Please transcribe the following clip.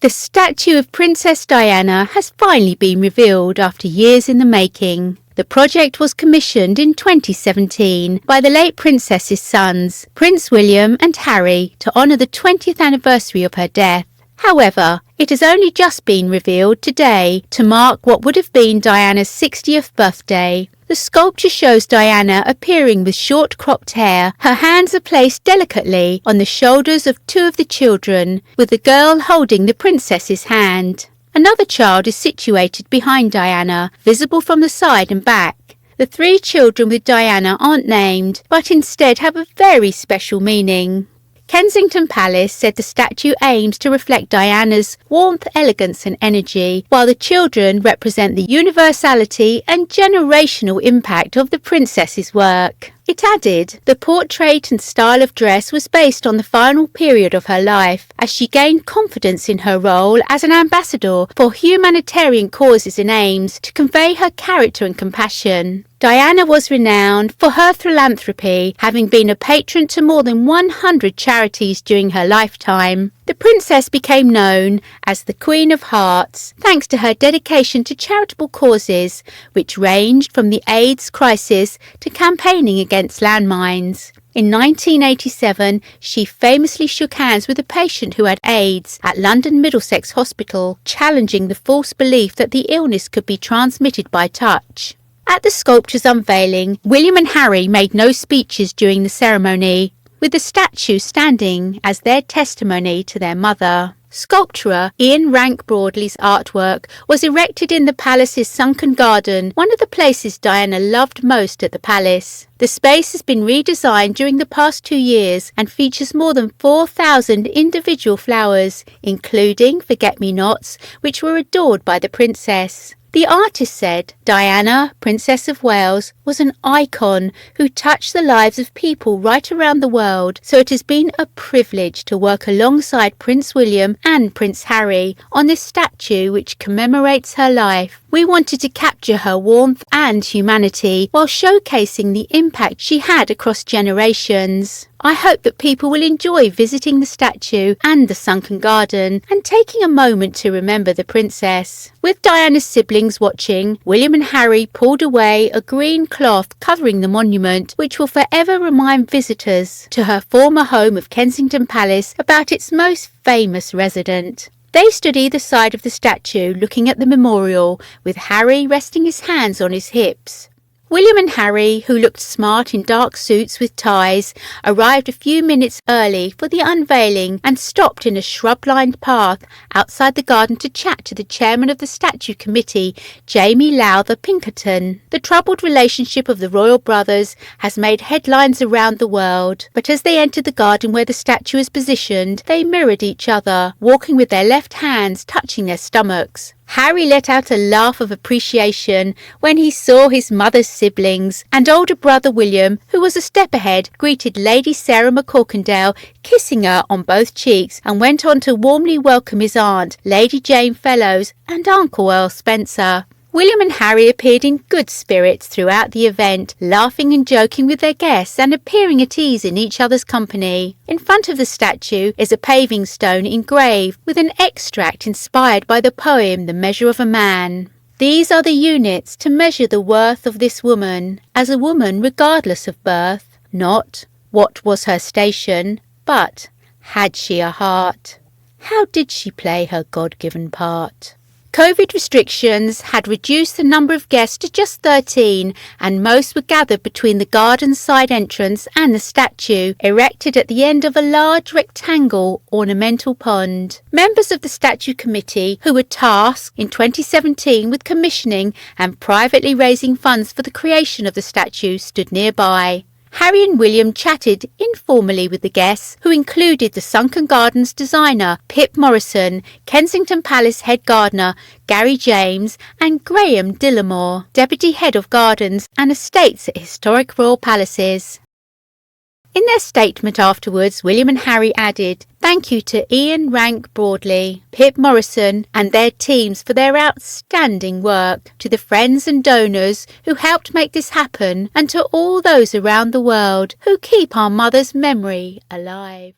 The statue of Princess Diana has finally been revealed after years in the making. The project was commissioned in 2017 by the late princess's sons, Prince William and Harry, to honour the 20th anniversary of her death. However, it has only just been revealed today to mark what would have been Diana's 60th birthday. The sculpture shows Diana appearing with short cropped hair. Her hands are placed delicately on the shoulders of two of the children, with the girl holding the princess's hand. Another child is situated behind Diana, visible from the side and back. The three children with Diana aren't named, but instead have a very special meaning. Kensington Palace said the statue aims to reflect Diana's warmth, elegance and energy, while the children represent the universality and generational impact of the princess's work. It added, the portrait and style of dress was based on the final period of her life, as she gained confidence in her role as an ambassador for humanitarian causes and aims to convey her character and compassion. Diana was renowned for her philanthropy, having been a patron to more than 100 charities during her lifetime. The princess became known as the Queen of Hearts, thanks to her dedication to charitable causes, which ranged from the AIDS crisis to campaigning against landmines. In 1987, she famously shook hands with a patient who had AIDS at London Middlesex Hospital, challenging the false belief that the illness could be transmitted by touch. At the sculpture's unveiling, William and Harry made no speeches during the ceremony, with the statue standing as their testimony to their mother. Sculptor Ian Rank Broadley's artwork was erected in the palace's sunken garden, one of the places Diana loved most at the palace. The space has been redesigned during the past 2 years and features more than 4,000 individual flowers, including forget-me-nots, which were adored by the princess. The artist said, Diana, Princess of Wales, was an icon who touched the lives of people right around the world, so it has been a privilege to work alongside Prince William and Prince Harry on this statue which commemorates her life. We wanted to capture her warmth and humanity while showcasing the impact she had across generations. I hope that people will enjoy visiting the statue and the sunken garden and taking a moment to remember the princess. With Diana's siblings watching, William and Harry pulled away a green cloth covering the monument, which will forever remind visitors to her former home of Kensington Palace about its most famous resident. They stood either side of the statue looking at the memorial, with Harry resting his hands on his hips. William and Harry, who looked smart in dark suits with ties, arrived a few minutes early for the unveiling and stopped in a shrub-lined path outside the garden to chat to the chairman of the statue committee, Jamie Lowther Pinkerton. The troubled relationship of the royal brothers has made headlines around the world, but as they entered the garden where the statue is positioned, they mirrored each other, walking with their left hands touching their stomachs. Harry let out a laugh of appreciation when he saw his mother's siblings, and older brother William, who was a step ahead, greeted Lady Sarah McCorkindale, kissing her on both cheeks, and went on to warmly welcome his aunt, Lady Jane Fellows, and Uncle Earl Spencer. William and Harry appeared in good spirits throughout the event, laughing and joking with their guests and appearing at ease in each other's company. In front of the statue is a paving stone engraved with an extract inspired by the poem The Measure of a Man. These are the units to measure the worth of this woman, as a woman regardless of birth, not what was her station, but had she a heart? How did she play her God-given part? COVID restrictions had reduced the number of guests to just 13, and most were gathered between the garden's side entrance and the statue, erected at the end of a large rectangle ornamental pond. Members of the statue committee, who were tasked in 2017 with commissioning and privately raising funds for the creation of the statue, stood nearby. Harry and William chatted informally with the guests, who included the Sunken Gardens designer Pip Morrison, Kensington Palace head gardener Gary James, and Graham Dillamore, deputy head of gardens and estates at historic royal palaces. In their statement afterwards, William and Harry added, "Thank you to Ian Rank Broadley, Pip Morrison and their teams for their outstanding work, to the friends and donors who helped make this happen, and to all those around the world who keep our mother's memory alive."